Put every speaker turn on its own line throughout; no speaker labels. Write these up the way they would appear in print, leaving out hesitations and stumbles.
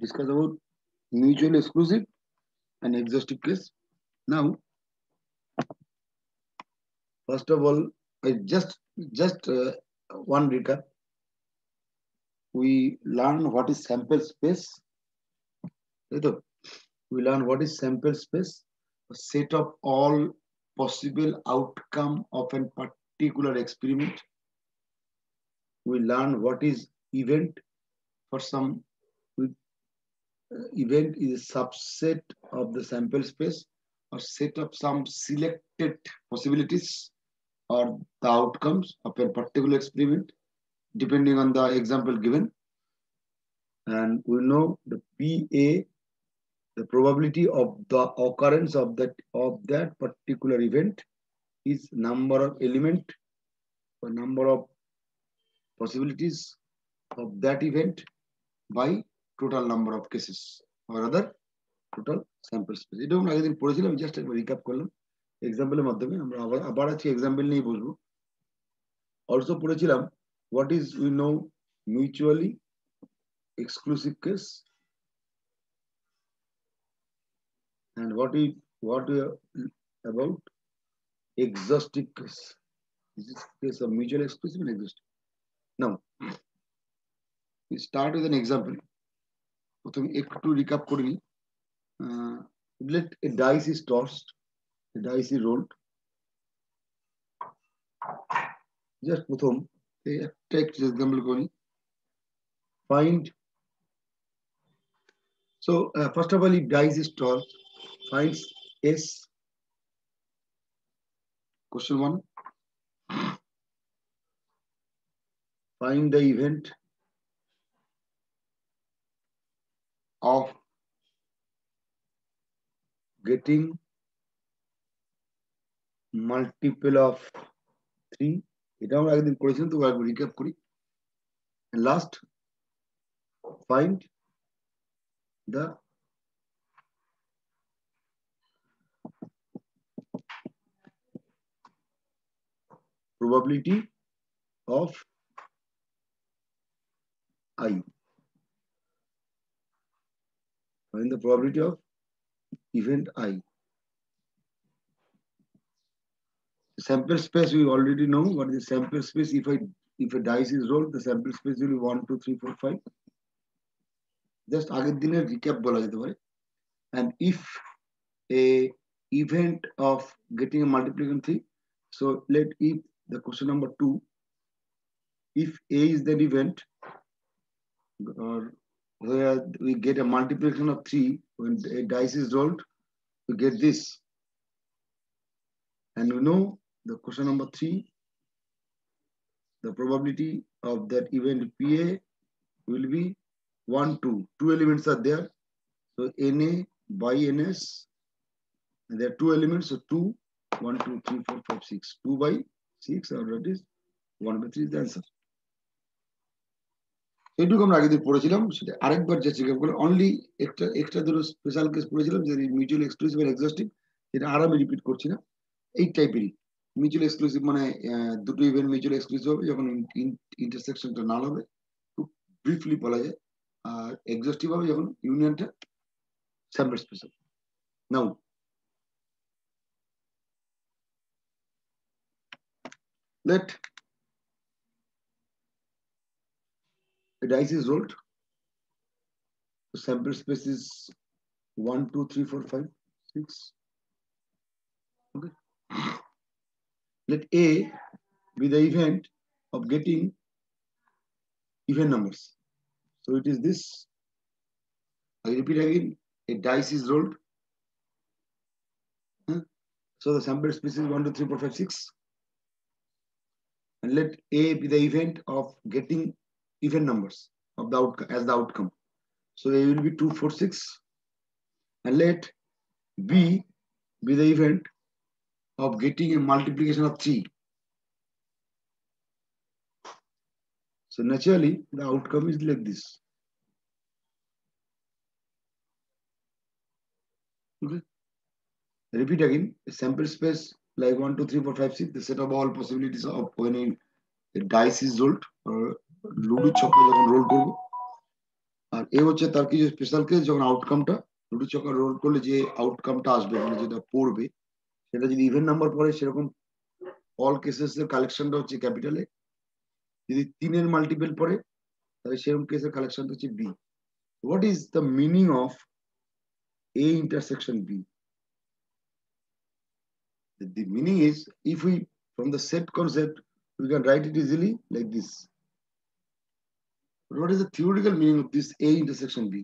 Discuss about mutually exclusive and exhaustive case. Now, first of all, I just one recap. We learn what is sample space. We learn what is sample space, a set of all possible outcome of a particular experiment. We learn what is event for some event is a subset of the sample space or set of some selected possibilities or the outcomes of a particular experiment depending on the example given. And we know the PA, the probability of the occurrence of that particular event is number of element or number of possibilities of that event by total number of cases or other total sample space. এটা আমরা আগের দিন পড়েছিলাম, just একবার recap করলাম এক্সাম্পলের মাধ্যমে। আমরা আবার আজকে এক্সাম্পল নিয়ে বসবো। অলসো পড়েছিলাম what is we know mutually exclusive case and what about exhaustive case. This is case of mutual exclusive and exhaustive. Now we start with an example. প্রথমে একটু রিক্যাপ করে নিই। Let a dice is tossed, a dice is rolled. Just প্রথম একটা example করি। Find. So first of all, if dice is tossed, finds S. Question 1. Find the event of getting multiple of 3. এটা আমরা একদিন করেছিলাম, তো একবার রিক্যাপ করি। And last, find the probability of I. Find the probability of event I. Sample space we already know. What is the sample space? If a dice is rolled, the sample space will be 1, 2, 3, 4, 5. Just আগের দিনের recap বলা যেতে পারে। And if a event of getting a multiplication 3, so if the question number 2, if A is that event, or where we get a multiplication of 3, when a dice is rolled, we get this. And we know the question number 3, the probability of that event PA will be 1, 2. 2 elements are there. So NA by NS, and there are 2 elements. So 2, 1, 2, 3, 4, 5, 6. 2 by 6, or that is 1 by 3 is the answer. এইটুকু আমরা আগে দিয়ে পড়েছিলাম, সেটা আরেকবার যে check up করে only একটা দুটো স্পেশাল কেস পড়েছিলাম যে মিউচুয়াল এক্সক্লুসিভ আর এক্সহস্টিভ, যেটা আর আমি রিপিট করছি না। এই টাইপেরই মিউচুয়াল এক্সক্লুসিভ মানে দুটো ইভেন্ট মিউচুয়াল এক্সক্লুসিভ হবে যখন ইন্টারসেকশনটা নাল হবে, খুব ব্রিফলি বলা যায়। আর এক্সহস্টিভ হবে যখন ইউনিয়নটা স্যাম্পল স্পেস হবে। নাও let a dice is rolled. The sample space is 1, 2, 3, 4, 5, 6. Okay. Let A be the event of getting even numbers. So it is this. I repeat again, a dice is rolled. So the sample space is 1, 2, 3, 4, 5, 6. And let A be the event of getting even numbers of the outcome as the outcome. So A will be 2, 4, 6. And let B be the event of getting a multiplication of 3. So naturally, the outcome is like this. Okay. Repeat again. A sample space like 1, 2, 3, 4, 5, 6. The set of all possibilities of when a dice is rolled or ludo chopper যখন roll করব, আর এ হচ্ছে তার কিছু special case, যখন আউটকামটা দুটো চক্কর role করলে যে আউটকামটা আসবে মানে যেটা পড়বে সেটা যদি ইভেন নাম্বার পড়ে, সেরকম অল কেসেস এর কালেকশনটা হচ্ছে ক্যাপিটালে। যদি 3 মাল্টিপল পড়ে তাহলে সেরকম কেসের কালেকশনটা হচ্ছে B. What is the meaning of A intersection B? The meaning is, if we, from the set concept, we can write it easily like this. What is the theoretical meaning of this A intersection B?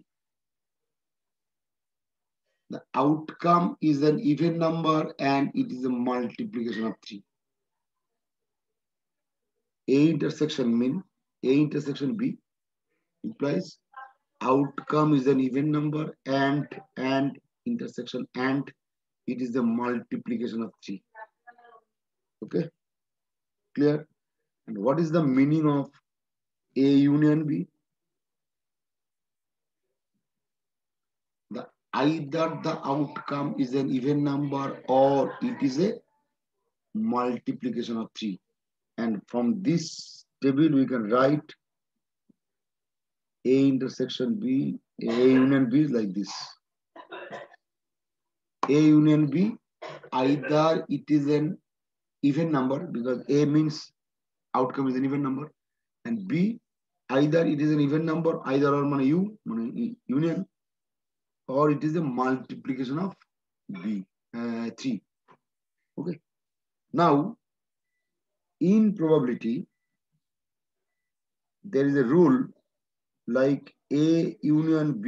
The outcome is an even number and it is a multiplication of 3. A intersection mean A intersection B implies outcome is an even number and intersection and it is the multiplication of 3. Okay, clear? And what is the meaning of A union B? Either the outcome is an even number or it is a multiplication of 3. And from this table, we can write A intersection B, A union B is like this. A union B, either it is an even number because A means outcome is an even number, and B, either it is an even number, either or money U, money union, or it is a multiplication of B, 3. Okay. Now, in probability, there is a rule like A union B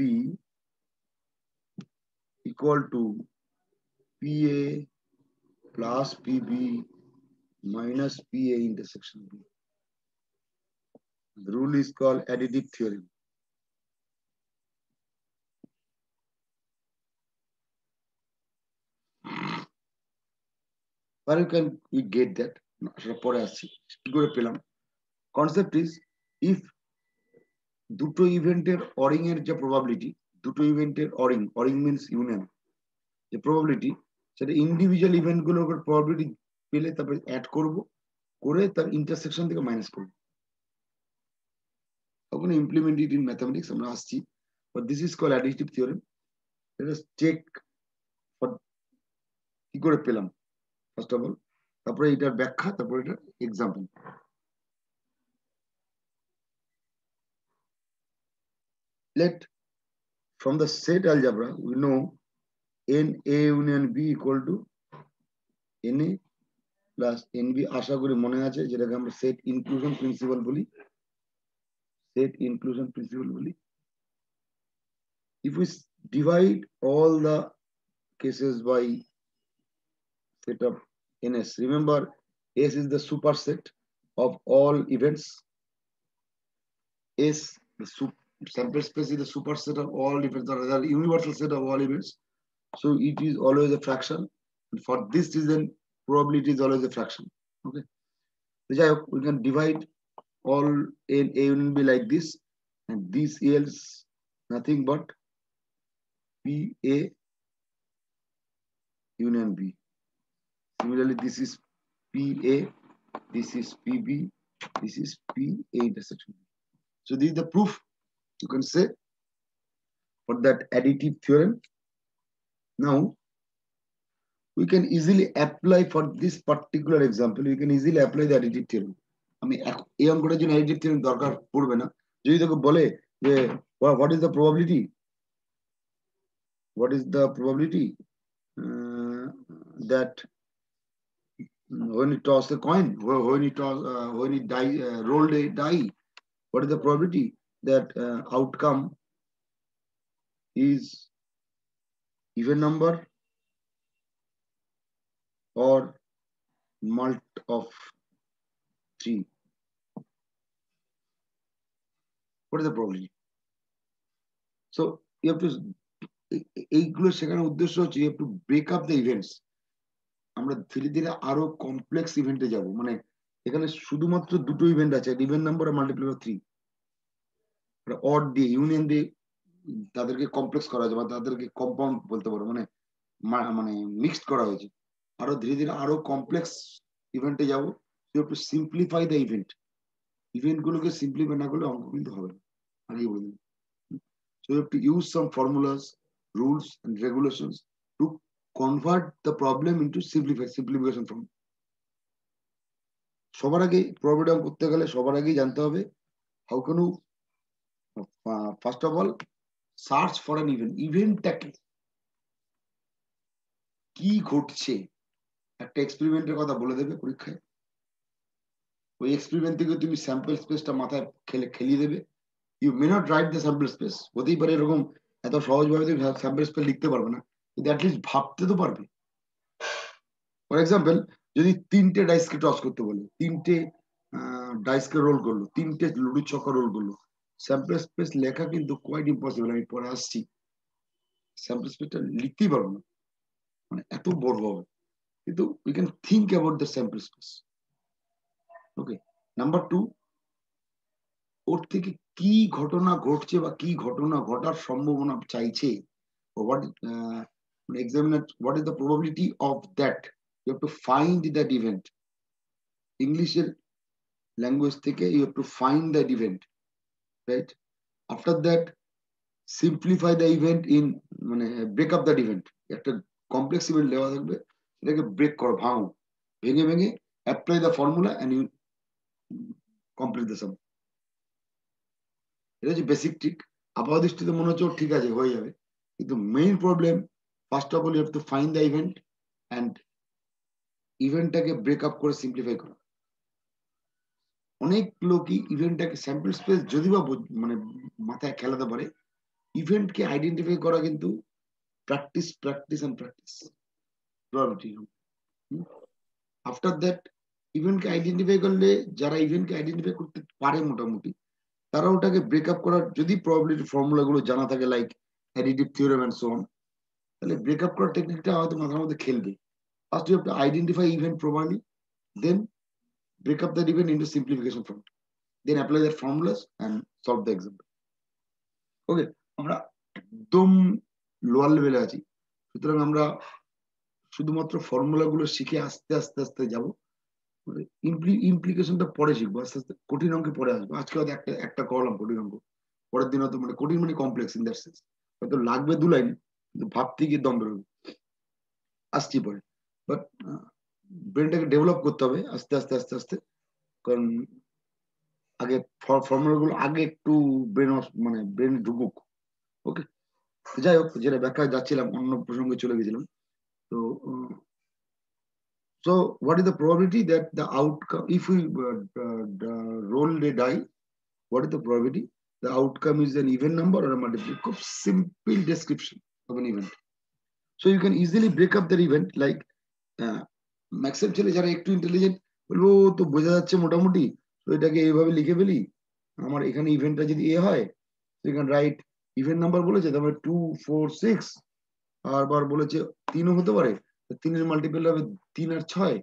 equal to PA plus PB minus PA intersection B. The rule is called additive theorem. Where can we get that? Concept is, if দুটো ইভেন্টের অরিং এর যে probability, দুটো ইভেন্টের অরিং means union, যে probability সেটা individual event গুলোর উপর প্রবাবিলিটি পেলে তারপরে অ্যাড করব, করে তার ইন্টারসেকশন থেকে মাইনাস করব। তখন ইমপ্লিমেন্ট ইট ইন ম্যাথমেটিক্স আমরা আসছি, but this is called additive theorem. Let us check for কি করে পেলাম ফার্স্ট অফ অল, তারপরে এটার ব্যাখ্যা, তারপরে এটার example. Let from the set algebra we know n a union b equal to n a plus n b, আশা করি মনে আছে, যেটাকে আমরা সেট ইনক্লুশন প্রিন্সিপাল বলি, সেট ইনক্লুশন প্রিন্সিপাল বলি। If we divide all the cases by set of ns, remember S is the superset of all events. S, the sample space is the superset of all events, or the universal set of all events. So it is always a fraction. And for this reason, probability is always a fraction. Okay. So we can divide all in A union B like this, and this yields nothing but PA union B. Similarly, this is PA, this is PB, this is PA intersection B. So this is the proof, you can say, for that additive theorem. Now, we can easily apply for this particular example, we can easily apply the additive theorem. আমি এই অঙ্কটার জন্য additive theorem দরকার পড়বে না। যদি তোকে বলে যে what is the probability, what is the probability that when you toss a coin, when you toss, when you die, rolled a die, what is the probability that outcome is even number or mult of 3? What is the probability? So you have to, এইগুলো শেখানোর উদ্দেশ্য হচ্ছে you have to break up the events. আমরা ধীরে ধীরে আরো complex ইভেন্টে যাব, মানে এখানে শুধুমাত্র দুটো ইভেন্ট আছে, ইভেন্ট নাম্বার আর মাল্টিপ্লাই 3, অড দিয়ে ইউনিয়ন দিয়ে তাদেরকে কমপ্লেক্স করা হয়েছে বা তাদেরকে কম্পাউন্ড বলতে পারো, মানে মানে মিক্সড করা হয়েছে। আরো ধীরে ধীরে আরো কমপ্লেক্স ইভেন্টে যাবো, you have to simplify the event. Event গুলোকে সিম্পলিফাই না করলে অঙ্ক কিন্তু হবে না, আগেই বলে দিন। So you have to use some formulas, rules, and regulations to convert the problem into simplification from. সবার আগে প্রবলেম করতে গেলে সবার আগেই জানতে হবে how can you first of all search for an ইভেন্টটাকে কি ঘটছে একটা এক্সপেরিমেন্টের কথা বলে দেবে পরীক্ষায় ওই এক্সপেরিমেন্ট থেকে তুমি স্যাম্পল স্পেসটা মাথায় খেলিয়ে দেবে you may not write the sample space হতেই পারে এরকম এত সহজভাবে তুমি স্যাম্পল স্পেস লিখতে পারবে না কিন্তু অ্যাটলিস্ট ভাবতে তো পারবে ফর এক্সাম্পল যদি তিনটে ডাইসকে টস করতে বলে তিনটে ডাইসকে রোল করলো তিনটে লুডু ছক্কা রোল করলো স্যাম্পল স্পেস লেখা কিন্তু কোয়াইট ইম্পসিবল আমি পরে আসছি স্যাম্পল স্পেসটা লিখতেই পারবো না মানে এত বড় হবে কিন্তু we can think about the sample space okay number 2 ওর থেকে কি ঘটনা ঘটছে বা কি ঘটনা ঘটার সম্ভাবনা চাইছে what examiner what is the probability of that you have to find that event english language থেকে you have to find that event right after that simplify the event in মানে break up that event একটা complex event দেওয়া থাকবে সেটাকে break করো ভাঙো ভেঙে ভেঙে apply the formula and you complete the sum এটা হচ্ছে বেসিক ট্রিক আপাত দৃষ্টিতে মনে হচ্ছে ঠিক আছে হয়ে যাবে কিন্তু main problem first of all you have to find the event and ইভেন্টটাকে ব্রেক আপ করে সিম্পলিফাই করা অনেক লোকই ইভেন্টটাকে স্যাম্পল স্পেস যদি বা মানে মাথায় খেলাতে পারে ইভেন্টকে আইডেন্টিফাই করা কিন্তু practice practice and practice probability after that ইভেন্টকে আইডেন্টিফাই করলে যারা ইভেন্টকে আইডেন্টিফাই করতে পারে মোটামুটি তারা ওটাকে ব্রেক আপ করার যদি প্রবাবিলিটি ফর্মুলা গুলো জানা থাকে like additive theorem and so on তাহলে ব্রেক আপ করার টেকনিকটা হয়তো মাথার মধ্যে খেলবে first you have to identify event properly then break up that event into simplification form then apply their formulas and solve the example okay আমরা একদম lower লেভেলে আছি সুতরাং আমরা শুধুমাত্র ফর্মুলা গুলো শিখে আস্তে আস্তে আস্তে যাব ইমপ্লিকেশনটা পরে শিখবো আস্তে আস্তে কঠিন অঙ্কে পরে আসবো আজকে হয়তো একটা একটা করলাম কঠিন অঙ্ক পরের দিন হয়তো মানে কঠিন মানে কমপ্লেক্স ইন দ্যাট সেন্স হয়তো লাগবে 2 লাইন কিন্তু ভাবতে গিয়ে দম বেরোবে আসছি পরে বাট ব্রেনটাকে ডেভেলপ করতে হবে আস্তে আস্তে আস্তে আস্তে কারণ আগে ফর্মুলা গুলো আগে একটু ব্রেন মানে ব্রেন ঢুকুক ওকে যাই হোক যেটা ব্যাখ্যা যাচ্ছিলাম অন্য প্রসঙ্গে চলে গেছিলাম তো so what is the probability that the outcome if we roll a die what is the probability the outcome is an even number or a multiple খুব simple description of an event so you can easily break up that event like maximum ছেলে যারা একটু intelligent বলবো তো বোঝা যাচ্ছে মোটামুটি তো এটাকে এইভাবে লিখে ফেলি আমার এখানে ইভেন্টটা যদি এ হয় তো এখানে রাইট ইভেন্ট নাম্বার বলেছে তারপরে 2 4 6 আবার বলেছে 3ও হতে পারে 3 এর মাল্টিপল হবে 3 আর 6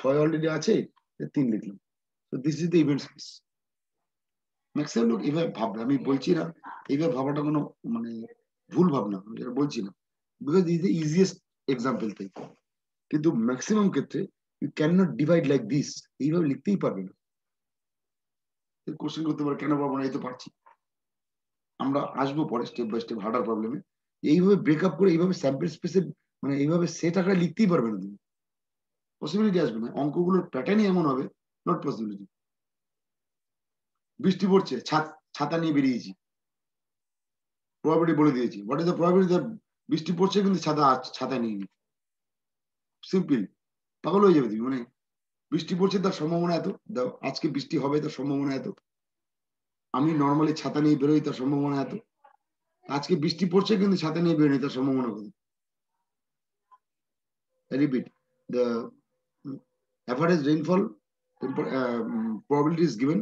6 অলরেডি আছে 3 লিখলাম তো this is the event space maximum লোক এইভাবে ভাববে আমি বলছি না এইভাবে ভাবাটা কোনো মানে ভুল ভাবনা আমি যেটা বলছি না because is the easiest example তাই কিন্তু ম্যাক্সিমাম ক্ষেত্রে you can not divide like this এইভাবে লিখতেই পারবে না কোশ্চেন করতে পারে কেন পারবো না এই তো পারছি আমরা আসবো পরে স্টেপ বাই স্টেপ হার্ডার প্রবলেমে এইভাবে ব্রেকআপ করে এইভাবে স্যাম্পল স্পেসে মানে এইভাবে সেট আকারে লিখতেই পারবে না তুমি পসিবিলিটি আসবে না অঙ্কগুলোর প্যাটার্নই এমন হবে নট পসিবিলিটি বৃষ্টি পড়ছে ছাতা নিয়ে বেরিয়েছি প্রবাবিলিটি বলে দিয়েছি what is the probability that বৃষ্টি পড়ছে কিন্তু ছাতা নিয়ে নি সিম্পল পাগল হয়ে যাবে তুমি মানে বৃষ্টি পড়ছে তার সম্ভাবনা এত আজকে বৃষ্টি হবে তার সম্ভাবনা এত আমি নর্মালি ছাতা নিয়ে বেরোই তার সম্ভাবনা এত আজকে বৃষ্টি পড়ছে কিন্তু ছাতা নিয়ে বেরোনি তার সম্ভাবনা কত repeat the average rainfall probability is given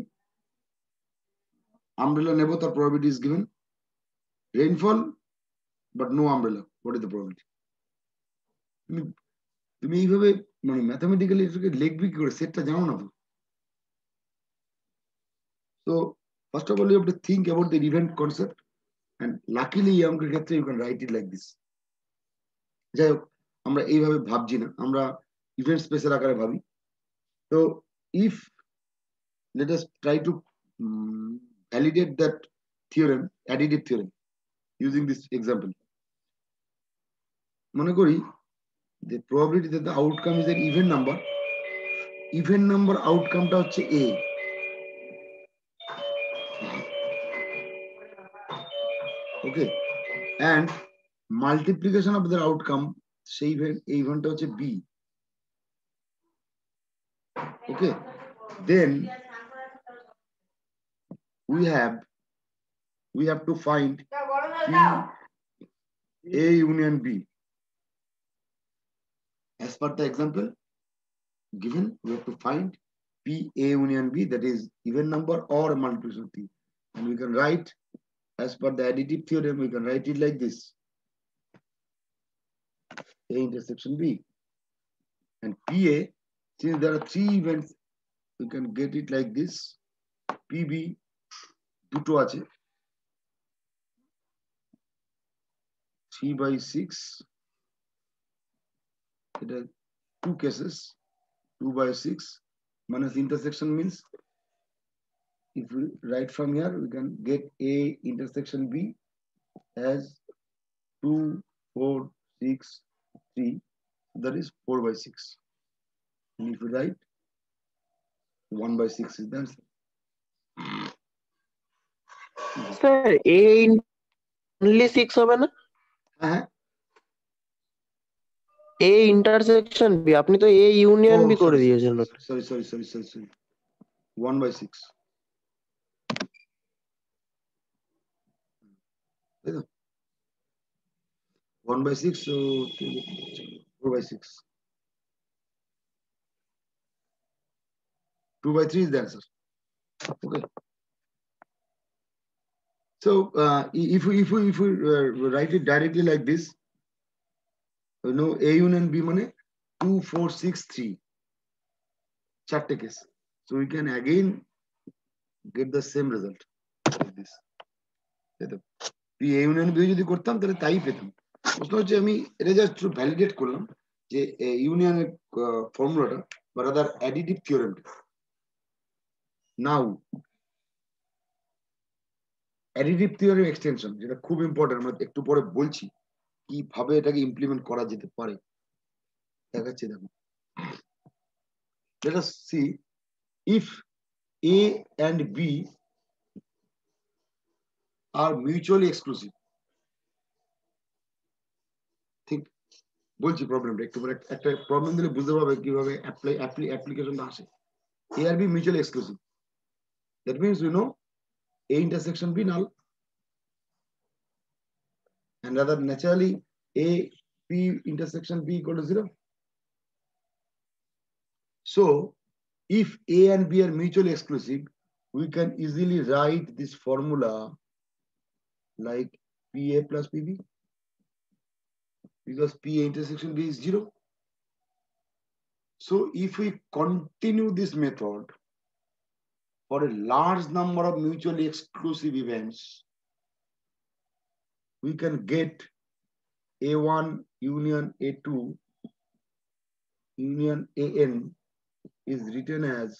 umbrella নেব তার probability is given rainfall but no umbrella what is the probability তুমি এইভাবে মানে ম্যাথমেটিক্যালি এটাকে লিখবি কি করে সেটটা জানো না তো so first of all you have to think about the event concept and luckily এই অঙ্কের ক্ষেত্রে you can write it like this যাই হোক আমরা এইভাবে ভাবছি না আমরা ইভেন্ট স্পেসের আকারে ভাবি তো if let us try to validate that theorem additive theorem using this example. মনে করি the probability that the outcome is an even number outcome টা হচ্ছে a. Okay, and multiplication of the outcome সেই ইভেন্টটা হচ্ছে b. Okay, then we have to find A union B. As per the example given, we have to find P A union B, that is even number or a multiplication of P. And we can write, as per the additive theorem, we can write it like this: A intersection B. And PA, since there are three events, we can get it like this: PB দুটো আছে, 3/6. It has two cases, 2/6 minus intersection means, if we write from here, we can get A intersection B as 2, 4, 6, 3. That is 4/6. And if we write 1/6 is the answer.
Sir, A only 6 হবে না? A intersection B, আপনি তো A union B করে দিয়েছেন।
Sorry. 1/6. 1/6, so 4/6. 2/3 is the answer. Okay. So if we write it directly like this, you know, A union B mane 2, 4, 6, 3. চারটে case. So we can again get the same result like this. P A union B যদি করতাম তাহলে তাই পেতাম। প্রশ্ন হচ্ছে আমি এটা জাস্ট ভ্যালিডেট করলাম যে ইউনিয়নের ফর্মুলাটা বা রাদার অ্যাডিটিভ থিওরেমটা। নাও অ্যাডিটিভ থিওরেম এক্সটেনশন, যেটা খুব ইম্পর্টেন্ট, আমরা একটু পরে বলছি কিভাবে এটাকে ইমপ্লিমেন্ট করা যেতে পারে, দেখাচ্ছি। দেখো, let us see if A and B are mutually exclusive. ঠিক বলছি প্রবলেমটা, একটু পরে একটা প্রবলেম দিলে বুঝতে পারবে কিভাবে অ্যাপ্লিকেশনটা আসে। A and B mutually exclusive. That means we know A intersection B null, and rather naturally A P intersection B equal to 0. So if A and B are mutually exclusive, we can easily write this formula like PA plus PB, because PA intersection B is 0. So if we continue this method for a large number of mutually exclusive events, we can get A1 union A2 union AN is written as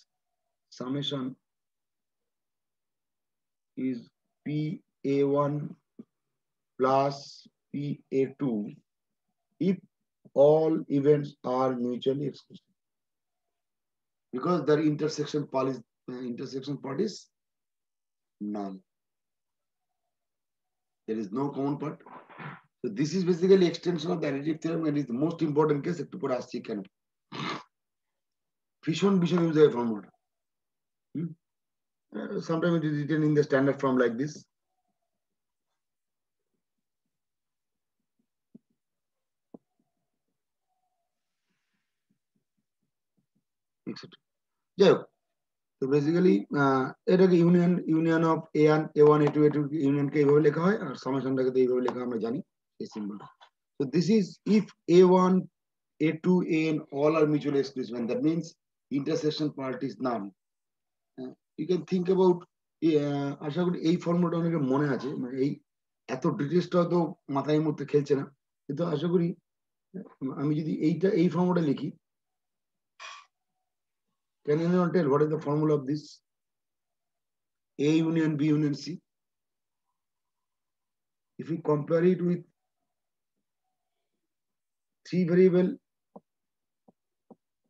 summation is PA1 plus PA2 if all events are mutually exclusive, because their intersection part is null. There is no common part. So this is basically extension of the additive theorem, and is the most important case. একটু পরে আসছি কেন। ভীষণ use হয় ফর্মুলাটা। Sometimes it is written in the standard form like this. যাই হোক, তো বেসিক্যালি এটাকে ইউনিয়ন অফ A1 A2 ইউনিয়নকে এইভাবে লেখা হয়, আর সামেশনটাকে তো এইভাবে লেখা আমরা জানি, এই সিম্বলটা। So this is if A1 A2 AN all are mutually exclusive, and that means intersection part is null. You can think about, আশা করি এই ফর্মুলাটা অনেকের মনে আছে, মানে এই এত ডিটেলসটা তো মাথায় মধ্যে খেলছে না, কিন্তু আশা করি আমি যদি এই ফর্মুলাটা লিখি, can anyone tell what is the formula of this A union B union C? if we compare it with 3 variable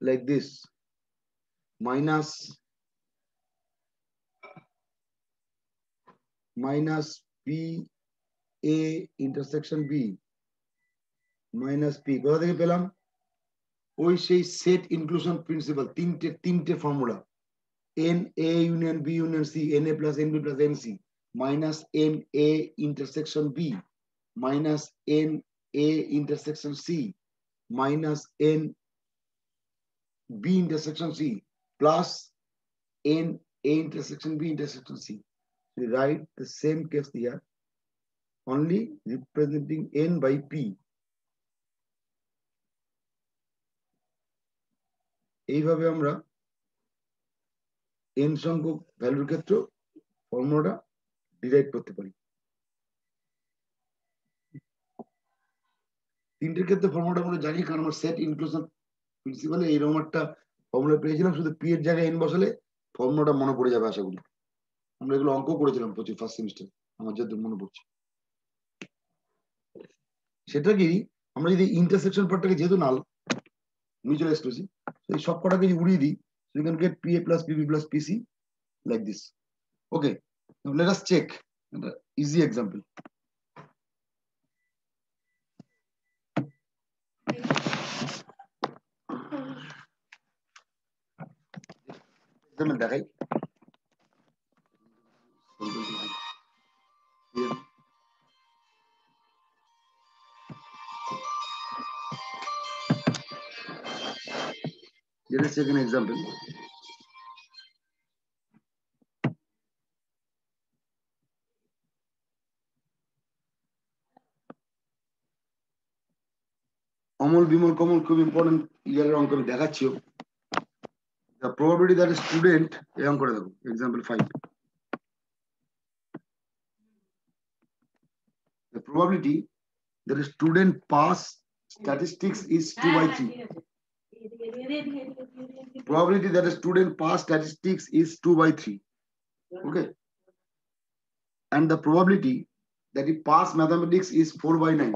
like this, minus P A intersection B minus P, কোথা থেকে পেলাম? ওই সেই সেট ইনক্লুশন প্রিন্সিপাল, তিনটে formula, N A union B union C, NA plus NB plus NC, minus NA intersection B, minus NA intersection C, minus NB intersection C, plus NA intersection B intersection C. We write the same case here, only representing N by P. এইভাবে আমরা n সংখ্যক ভ্যালুর ক্ষেত্রে ফর্মুলাটা derive করতে পারি। তিনটের ক্ষেত্রে ফর্মুলাটা আমরা জানি, কারণ আমরা সেট ইনক্লুশন প্রিন্সিপালে এইরকম একটা ফর্মুলা পেয়েছিলাম, শুধু পি এর জায়গায় n বসালে ফর্মুলাটা মনে পড়ে যাবে আশা করি। আমরা এগুলো অঙ্ক করেছিলাম ফার্স্ট সেমিস্টার, আমার যতদূর মনে পড়ছে। সেটা কি, আমরা যদি ইন্টারসেকশন পার্টটাকে যেহেতু নাল মিউচুয়াল এক্সক্লুসিভ, এই সব কটাকে যদি উড়িয়ে দিই, so you can get PA plus PB plus PC like this. Okay, now let us check an easy example. Example দেখাই। Let us take an example. Amal Bimal কমল খুব ইম্পর্টেন্ট ইয়ারের অঙ্ক আমি দেখাচ্ছিও। The probability that a student, এরকম করে দেখো, example 5. The probability that a student pass statistics is 2 by 3. Probability that a student pass statistics is 2 by 3. Okay. And the probability that he pass mathematics is 4 by 9.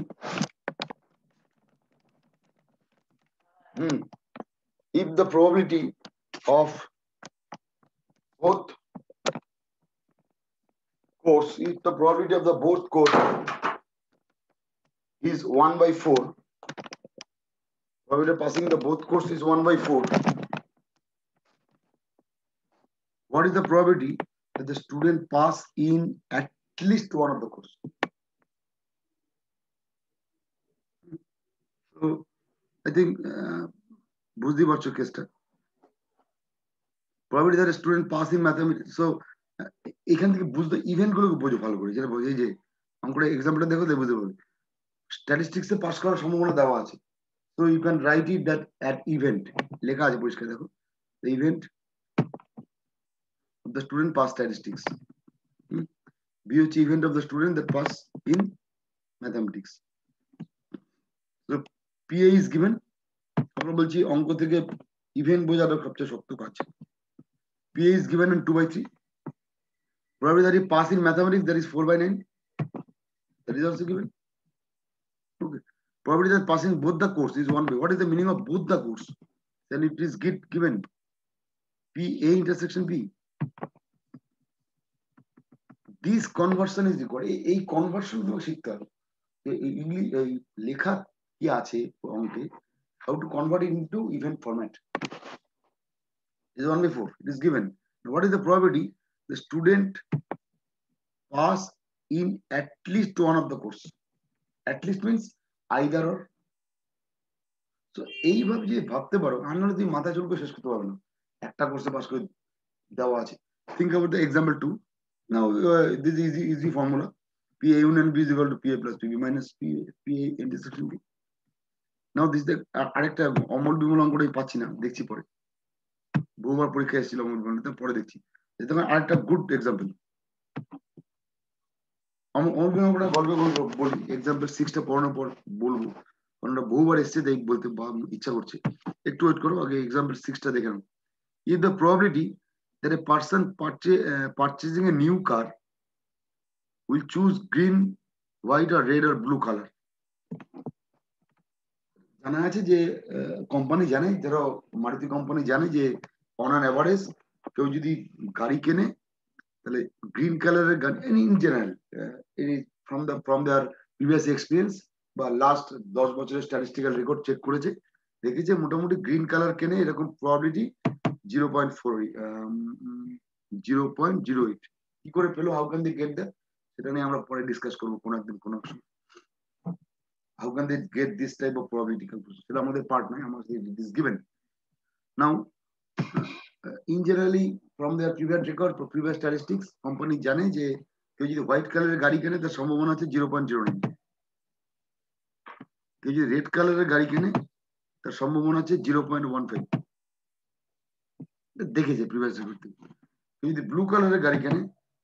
If the probability of both course, if the probability of the both course is 1 by 4, probability of passing the both course is 1 by 4. What is the probability that the student pass in at least one of the course? So I think বুঝতে পারছো কেসটা, probability that a student pass in mathematics. So এখান থেকে বুঝতে event গুলোকে বোঝো ভালো করে, যেটা বোঝে যে অঙ্কটা এক্সাম্পলটা দেখো বুঝতে পারবে। স্ট্যাটিস্টিক্সে পাস করার সম্ভাবনা দেওয়া আছে, so you can write it that at event, লেখা আছে পরিষ্কার দেখো, the event of the student pass statistics. B হচ্ছে event of the student that pass in mathematics. So PA is given. আমরা বলছি অঙ্ক থেকে ইভেন্ট বোঝাটা সবচেয়ে শক্ত কাজ। PA is given in 2 by 3. Probability that he pass in mathematics, that is 4 by 9. That is also given. Okay. Probability that passing both the course is 1 by. What is the meaning of both the course? Then it is given PA intersection B. This conversion is required. এই conversion গুলো শিখতে হবে। English লেখা কি আছে অঙ্কে, how to convert it into event format. It is 1 by 4. It is given. Now, what is the probability the student pass in at least one of the course? At least means either or. So এইভাবে যে ভাবতে পারো, আমরা যদি মাথা চলকে শেষ করতে পারবো না, একটা কোর্সে পাস করে দেওয়া আছে। Think about the example 2. Now this is easy formula. PA union B is equal to PA plus PB minus PA intersection B. Now this is the আরেকটা অমল বিমল অঙ্কটাই পাচ্ছি না, দেখছি পরে, বহুবার পরীক্ষা এসেছিল অমল বিমল, পরে দেখছি। এটা আরেকটা গুড এক্সাম্পল। অমল বিমল অঙ্কটা গল্পে বলি, এক্সাম্পল 6টা পড়ানোর পর বলবো, কারণ বহুবার এসছে, দেখ বলতে ইচ্ছা করছে। একটু ওয়েট করো, আগে এক্সাম্পল 6টা দেখে নাও। If the probability that a person purchasing a new car will choose green white আর রেড আর ব্লু কালার। জানা আছে যে কোম্পানি জানে, যারা মারুতি কোম্পানি জানে যে অন অ্যান অ্যাভারেজ কেউ যদি গাড়ি কেনে তাহলে গ্রিন কালারের গাড়ি in general from their previous experience বা লাস্ট 10 বছরের স্ট্যাটিস্টিক্যাল রেকর্ড চেক করেছে, দেখেছে মোটামুটি গ্রিন কালার কেনে এরকম প্রবাবিলিটি 0.4 0.08। কি করে পেলো, how can they get that, সেটা নিয়ে আমরা পরে ডিসকাস করবো কোন একদিন কোন এক সময়। How can they get this type of probability calculation? সেটা আমাদের পার্ট নয়, আমাদের it is given. Now, in generally from their previous record or previous statistics, company জানে যে কেউ যদি হোয়াইট কালারের গাড়ি কেনে তার সম্ভাবনা আছে 0.09, কেউ যদি রেড কালারের গাড়ি কেনে তার সম্ভাবনা আছে 0.15, দেখেছে প্রিভিয়াস রেকর্ড থেকে। কেউ যদি ব্লু কালারের গাড়ি কেনে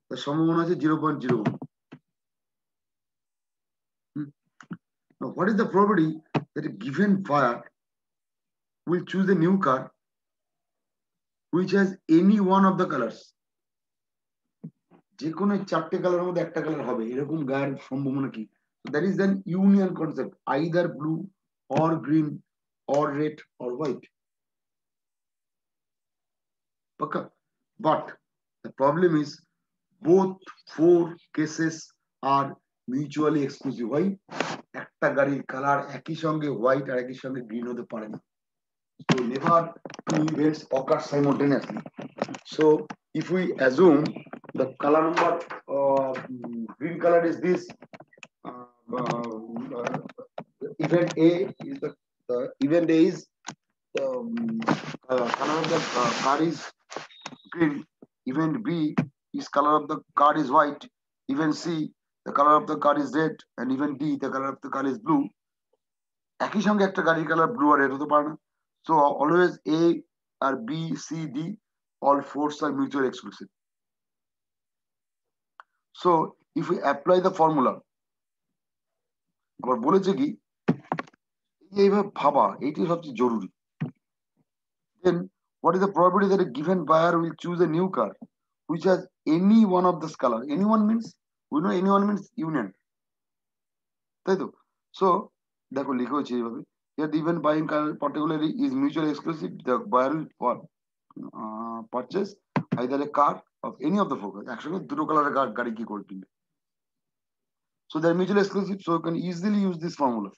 তার সম্ভাবনা আছে 0.01। Now, what is the probability that a given buyer will choose a new car which has any one of the colors? যে কোনো 4টে কালারের মধ্যে একটা কালার হবে এরকম গায়ের সম্ভাবনা কি? That is an union concept, either blue or green or red or white. পাক্কা? But the problem is both four cases are mutually exclusive. হয় একটা গাড়ির কালার একই সঙ্গে হোয়াইট আর একই সঙ্গে গ্রিন হতে পারে না। So never two events occur simultaneously. So if we assume the color number green color is this, event A is the event A is color of the car is green, event B is color of the car is white, event C the color of the car is red, and event D the color of the car is blue. একই সঙ্গে একটা গাড়ির colour blue আর red হতে পারে না। So always A or B, C, D, all fours are mutually exclusive. So if we apply the formula, আবার বলেছে কি এইভাবে ভাবা, এটি সবচেয়ে জরুরি। Then what is the probability that a given buyer will choose a new car which has any one of this color? Anyone means, we know anyone means union, তাই তো? So দেখো লিখে হচ্ছে এইভাবে, here the event buying car particularly is mutually exclusive. The buyer will purchase either a car of any of the four colors. একসঙ্গে দুটো কালারের গাড়ি কি করে কিনবে? So they are mutually exclusive, so you can easily use this formula.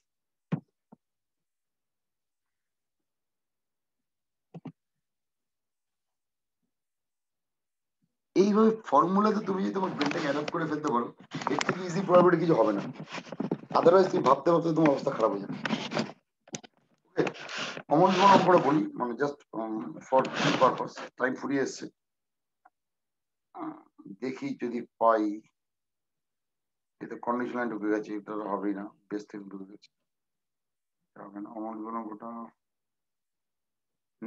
এইভাবে ফর্মুলাতে তুমি যদি তোমার ব্রেনটাকে অ্যাডাপ্ট করে ফেলতে পারো, এর থেকে ইজি প্রবাবিলিটি কিছু হবে না। আদারওয়াইজ তুমি ভাবতে ভাবতে তোমার অবস্থা খারাপ হয়ে যাবে। ওকে, অমন কোনো করে বলি, মানে জাস্ট ফর পারপাস, টাইম ফুরিয়ে এসছে, দেখি যদি পাই। এটা কন্ডিশনাল ঢুকে গেছে, এটা হবেই না, বেস থেকে ঢুকে গেছে, হবে না। অমন কোনো গোটা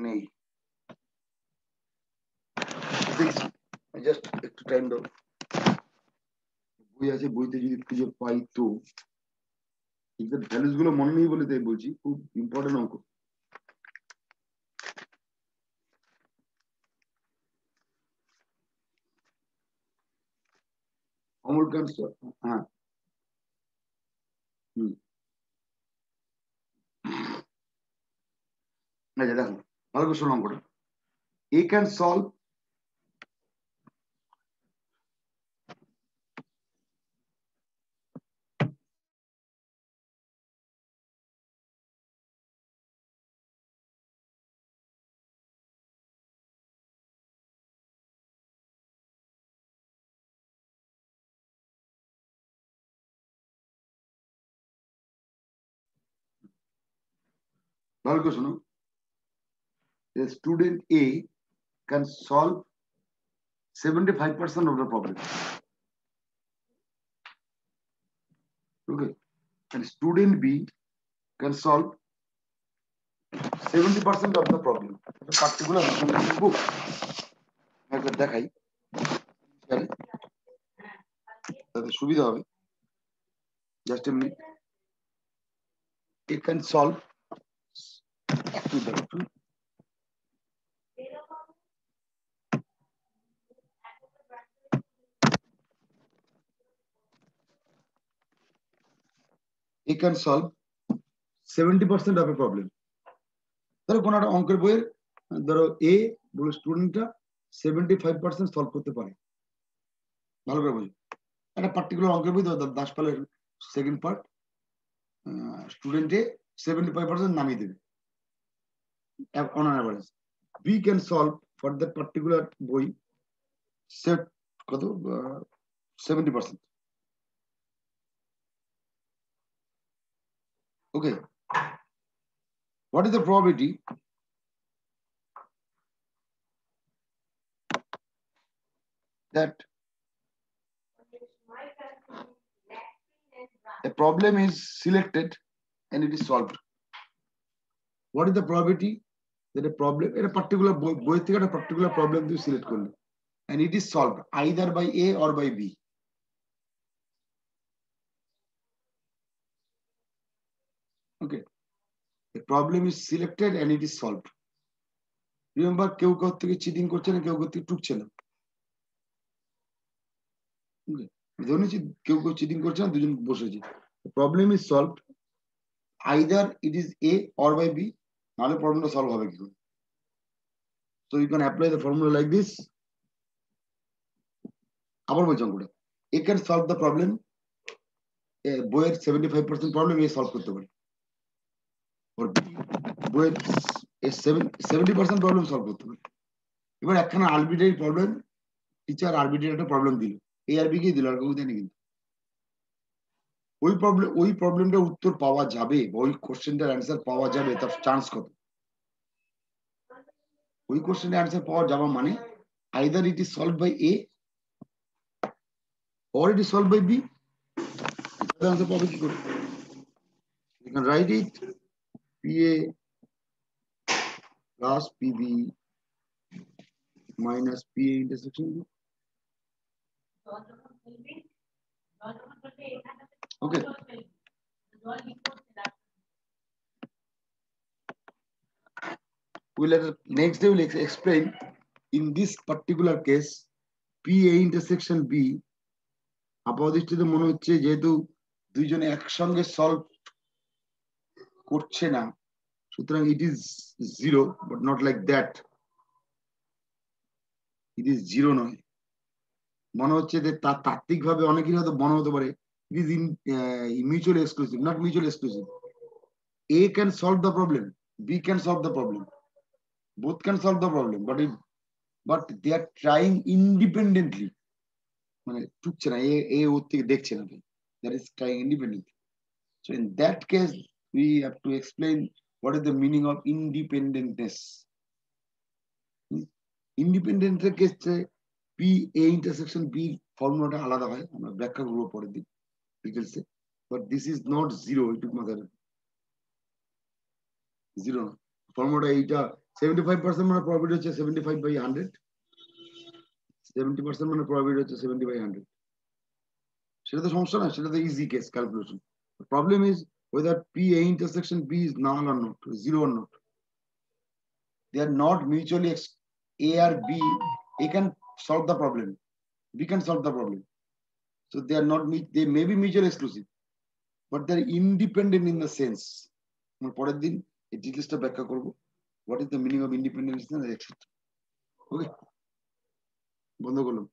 নেই, দেখছি, জাস্ট একটু টাইম দাও। বই আছে, বইতে যদি খুঁজে পাই তো। এক্সাক্ট ভ্যালুস গুলো মনে নেই বলে তাই বলছি, খুব ইম্পর্টেন্ট অঙ্ক। অমর খান, হ্যাঁ, আচ্ছা দেখো ভালো করে শোনো অঙ্কটা। এ ক্যান সলভ ভালো করে শোনো, student A can solve 75% of the problem. Okay, and student B can solve 70% of the problem. Particular book একবার দেখাই তাতে সুবিধা হবে। Just a minute, it can solve একটু দেখো, A can solve 70% of a problem. ধরো কোনো একটা অঙ্কের বইয়ের ধরো এ বলে স্টুডেন্টটা 75% সলভ করতে পারে, ভালো করে বুঝো। একটা পার্টিকুলার অঙ্কের বই দাসপালের সেকেন্ড পার্ট, স্টুডেন্টে 75% নামিয়ে দেবে on an average. We can solve for that particular বই set কত 70%. Okay, what is the probability that a problem is selected and it is solved? What is the probability that a problem in a particular বই থেকে একটা particular problem you select করলে and it is solved either by A or by B? Okay, the problem is selected and it is solved. Remember, কেউ কারোর থেকে cheating করছে না, কেউ কারোর থেকে টুকছে না। ধরে নিচ্ছি কেউ কেউ চিটিং করছে না, দুজন বসেছে। The problem is solved either it is A or by B, নাহলে প্রবলেমটা সলভ হবে কি করে? So you can apply the formula like this. আবার বলছি অঙ্কটা, A can solve the problem, বইয়ের 75% প্রবলেম A সলভ করতে পারে, or বইয়ের 70% প্রবলেম সলভ করতে পারে। এবার একখানা আরবিট্রারি প্রবলেম, টিচার আরবিট্রারি একটা প্রবলেম দিল, এ আর বি কে দিল, আর কেউ দেয়নি কিন্তু। ওই প্রবলেমটার উত্তর পাওয়া যাবে, ওই কোশ্চেনটার অ্যান্সার পাওয়া যাবে, তার চান্স কত? ওই কোশ্চেনের অ্যান্সার পাওয়া যাওয়া মানে either it is solve by A or it is solved by B. The answer পাবে কি করে? You can write it PA plus PB minus PA intersection B. Okay. Next day we'll explain in this particular case PA intersection B. আপাতদৃষ্টিতে মনে হচ্ছে যেহেতু দুইজনে একসঙ্গে solve করছে না, সুতরাং it is zero, but not like that. It is zero নয়, মনে হচ্ছে যে তার তাত্ত্বিকভাবে অনেকেরই হয়তো মনে হতে পারে it is in mutual exclusive, not mutual exclusive. A can solve the problem, B can solve the problem, both can solve the problem, but they are trying independently. মানে টুকছে না, এ ওর থেকে দেখছে না, that is trying independently. So in that case we have to explain what is the meaning of independentness. Independent এর ক্ষেত্রে P A intersection B ফর্মুলাটা আলাদা হয়, আমরা ব্যাখ্যা করব পরের দিন ডিটেলসে, but this is not zero, এটুকু মাথায় রাখবেন, জিরো না। ফর্মুলাটা এইটা 75% মানে প্রবাবিলিটি হচ্ছে 75/100, 70% মানে প্রবাবিলিটি হচ্ছে 70/100। সেটা তো সমস্যা না, সেটা তো easy case calculation. Problem is whether P A intersection B is null or not, zero or not. They are not mutually A or B. A can solve the problem, B can solve the problem. So they are not, they may be mutually exclusive, but they are independent in the sense. আমরা পরের দিন এই ডিটেইলসটা ব্যাখ্যা করব, what is the meaning of independence, etc. ওকে, বন্ধ করলাম।